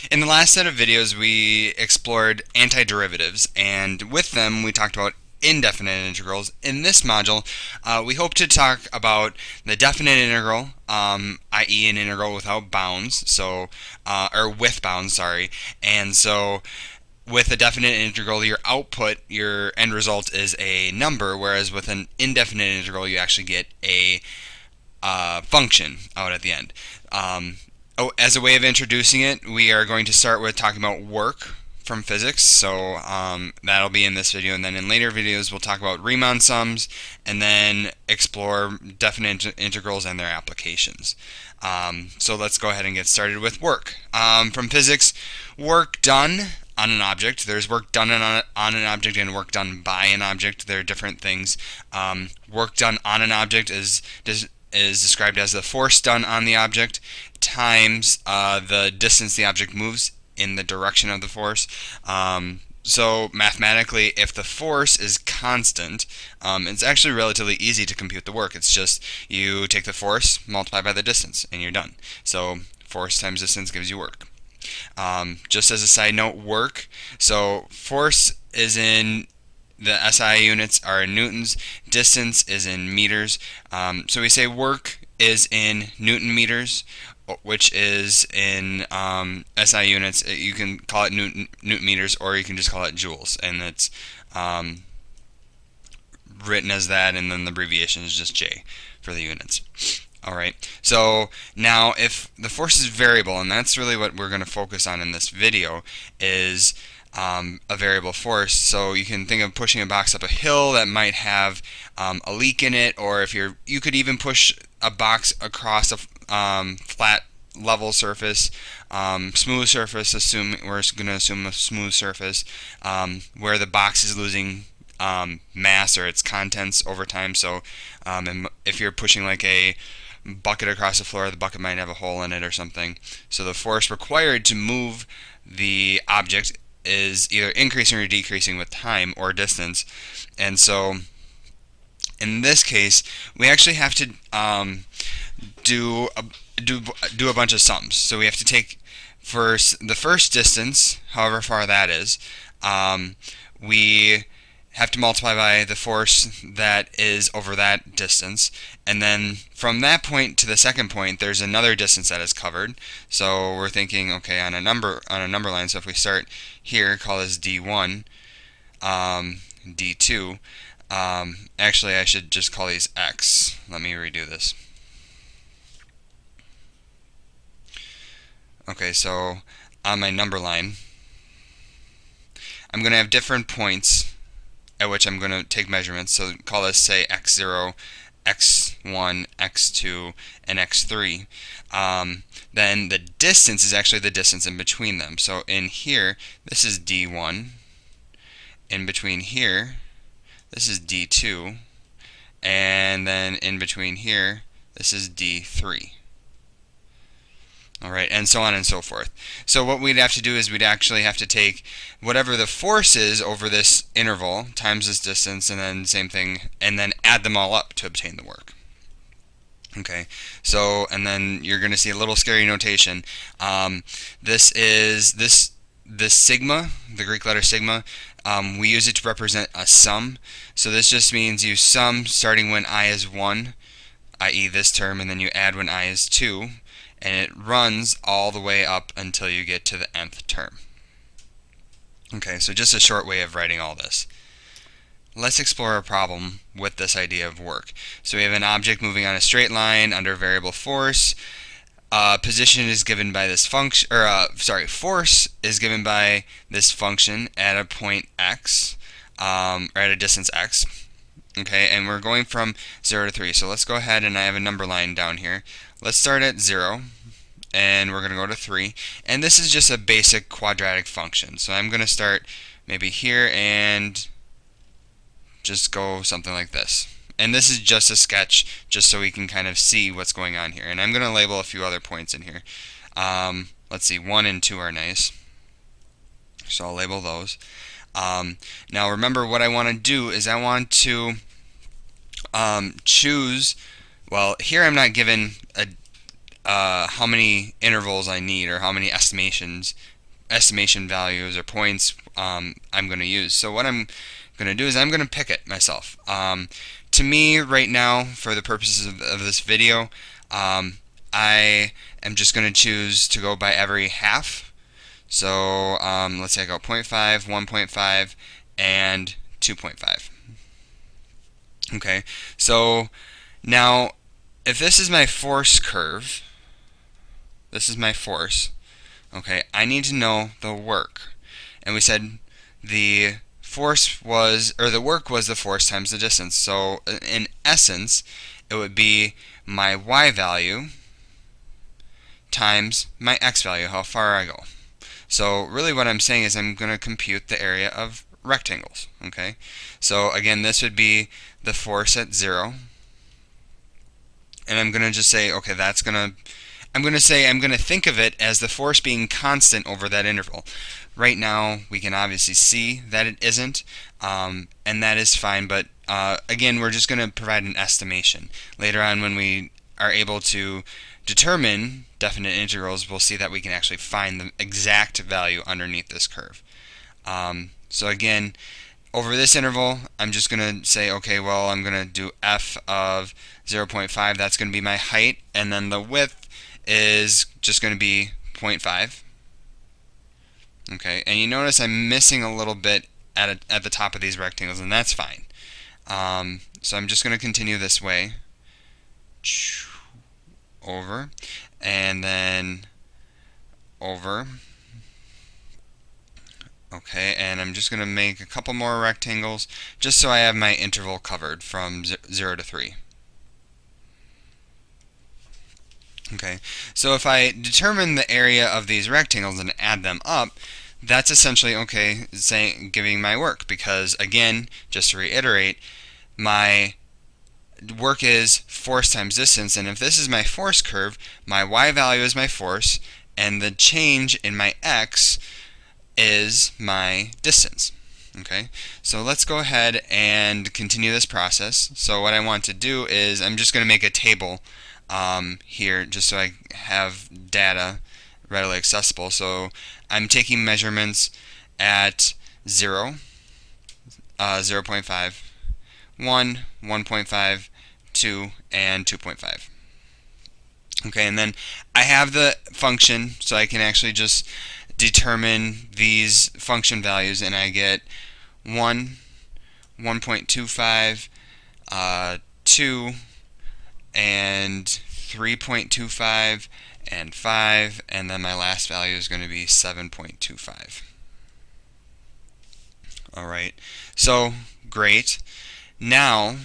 In the last set of videos, we explored antiderivatives, and with them, we talked about indefinite integrals. In this module, we hope to talk about the definite integral, i.e., an integral without bounds, or with bounds, sorry. And so, with a definite integral, your output, your end result is a number, whereas with an indefinite integral, you actually get a function out at the end. As a way of introducing it, we are going to start with talking about work from physics. So that'll be in this video, and then in later videos we'll talk about Riemann sums, and then explore definite integrals and their applications. So let's go ahead and get started with work. From physics, work done on an object. There's work done on an object and work done by an object. They're different things. Work done on an object is described as the force done on the object times the distance the object moves in the direction of the force. So mathematically, if the force is constant, it's actually relatively easy to compute the work. It's just you take the force, multiply by the distance, and you're done. So force times distance gives you work. Just as a side note, work. So force is in the SI units are in newtons, distance is in meters. So we say work is in Newton meters, which is in SI units. You can call it Newton meters, or you can just call it joules, and it's written as that, and then the abbreviation is just J for the units. Alright, so now if the force is variable, and that's really what we're going to focus on in this video, is a variable force. So you can think of pushing a box up a hill that might have a leak in it, or if you could even push a box across a flat level surface, smooth surface. We're going to assume a smooth surface where the box is losing mass or its contents over time. So if you're pushing like a bucket across the floor, the bucket might have a hole in it or something. So the force required to move the object is either increasing or decreasing with time or distance. And so in this case, we actually have to do a bunch of sums. So we have to take first the first distance, however far that is. We have to multiply by the force that is over that distance, and then from that point to the second point there's another distance that is covered. So we're thinking, okay, on a number line, so if we start here, call this D1, D2, actually I should just call these X. Let me redo this. Okay, so on my number line I'm going to have different points at which I'm going to take measurements. So call this, say, x0, x1, x2, and x3. Then the distance is actually the distance in between them. So in here, this is d1. In between here, this is d2. And then in between here, this is d3. Alright, and so on and so forth. So what we'd have to do is we'd actually have to take whatever the force is over this interval times this distance, and then same thing, and then add them all up to obtain the work. Okay, so, and then you're going to see a little scary notation. This sigma, the Greek letter sigma, we use it to represent a sum. So this just means you sum starting when I is 1, i.e. this term, and then you add when I is 2. And it runs all the way up until you get to the nth term. Okay, so just a short way of writing all this. Let's explore a problem with this idea of work. So we have an object moving on a straight line under variable force. Position is given by this function, force is given by this function at a point x, or at a distance x. Okay, and we're going from 0 to 3. So let's go ahead, and I have a number line down here. Let's start at 0, and we're going to go to 3. And this is just a basic quadratic function. So I'm going to start maybe here and just go something like this. And this is just a sketch, just so we can kind of see what's going on here. And I'm going to label a few other points in here. Let's see, 1 and 2 are nice. So I'll label those. Now remember, what I want to do is I want to choose, well, here I'm not given how many intervals I need, or how many estimation values or points I'm going to use. So what I'm going to do is I'm going to pick it myself. To me, right now, for the purposes of this video, I am just going to choose to go by every half. So let's say I go 0.5, 1.5, and 2.5. Okay, so now if this is my force curve, this is my force, okay, I need to know the work. And we said the force was, or the work was the force times the distance. So in essence, it would be my y value times my x value, how far I go. So really what I'm saying is I'm going to compute the area of rectangles. Okay, so again, this would be the force at 0. And I'm going to just say, okay, I'm going to think of it as the force being constant over that interval. Right now, we can obviously see that it isn't, and that is fine, but again, we're just going to provide an estimation. Later on, when we are able to determine definite integrals, we'll see that we can actually find the exact value underneath this curve. So again, over this interval, I'm just going to say, okay, well, I'm going to do f of 0.5. That's going to be my height, and then the width is just going to be 0.5. Okay, and you notice I'm missing a little bit at the top of these rectangles, and that's fine. So I'm just going to continue this way, over, and then over. Okay, and I'm just going to make a couple more rectangles just so I have my interval covered from 0 to 3. Okay, so if I determine the area of these rectangles and add them up, that's essentially, okay, giving my work, because again, just to reiterate, my work is force times distance, and if this is my force curve, my y value is my force, and the change in my x is my distance. Okay, so let's go ahead and continue this process. So what I want to do is I'm just going to make a table here just so I have data readily accessible. So I'm taking measurements at 0, 0.5, 1, 1.5, 2, and 2.5. Okay, and then I have the function, so I can actually just determine these function values, and I get 1, 1.25, 2, and 3.25, and 5, and then my last value is going to be 7.25. Alright, so great. Now,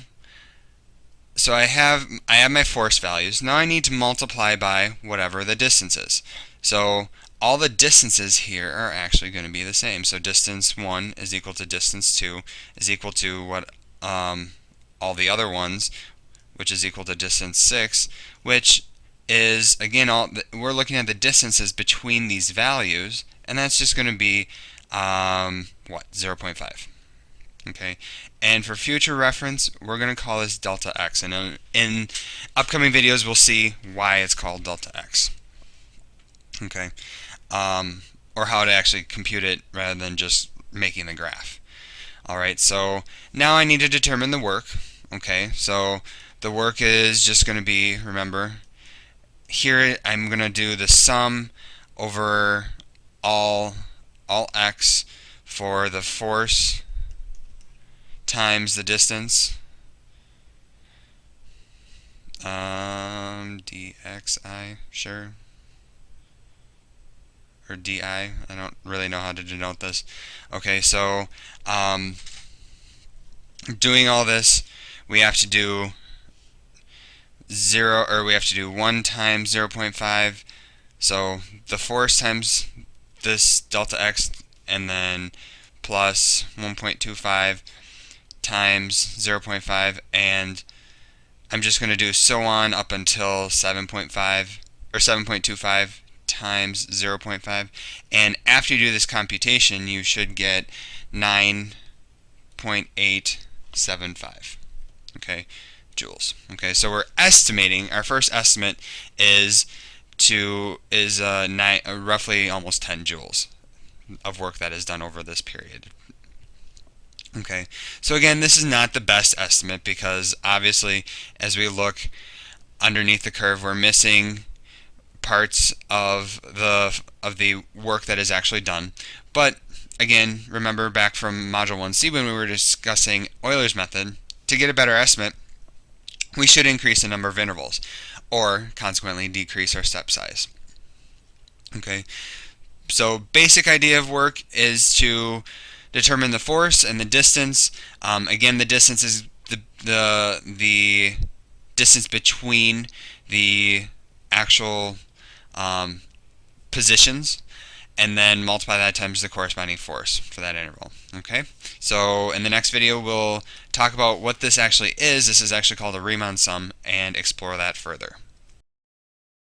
so I have my force values. Now I need to multiply by whatever the distance is. So all the distances here are actually going to be the same. So distance 1 is equal to distance 2 is equal to what all the other ones, which is equal to distance 6, which is, again, we're looking at the distances between these values, and that's just going to be, 0.5. Okay, and for future reference, we're going to call this delta x, and in upcoming videos, we'll see why it's called delta x. Okay, or how to actually compute it rather than just making the graph. Alright, so now I need to determine the work. Okay, so the work is just going to be, remember, here I'm going to do the sum over all x for the force times the distance, dxi, sure, or di, I don't really know how to denote this. Okay, so doing all this, we have to do 1 times 0.5, so the force times this delta x, and then plus 1.25 times 0.5, and I'm just going to do so on up until 7.5 or 7.25 times 0.5, and after you do this computation, you should get 9.875. Okay, joules. Okay, so we're estimating, our first estimate is roughly almost 10 joules of work that is done over this period. Okay, so again, this is not the best estimate because obviously as we look underneath the curve, we're missing parts of the work that is actually done. But again, remember back from Module 1C when we were discussing Euler's method, to get a better estimate, we should increase the number of intervals, or consequently decrease our step size. Okay, so basic idea of work is to determine the force and the distance. Again, the distance is the distance between the actual positions, and then multiply that times the corresponding force for that interval. Okay, so in the next video we'll talk about what this actually is. This is actually called a Riemann sum, and explore that further.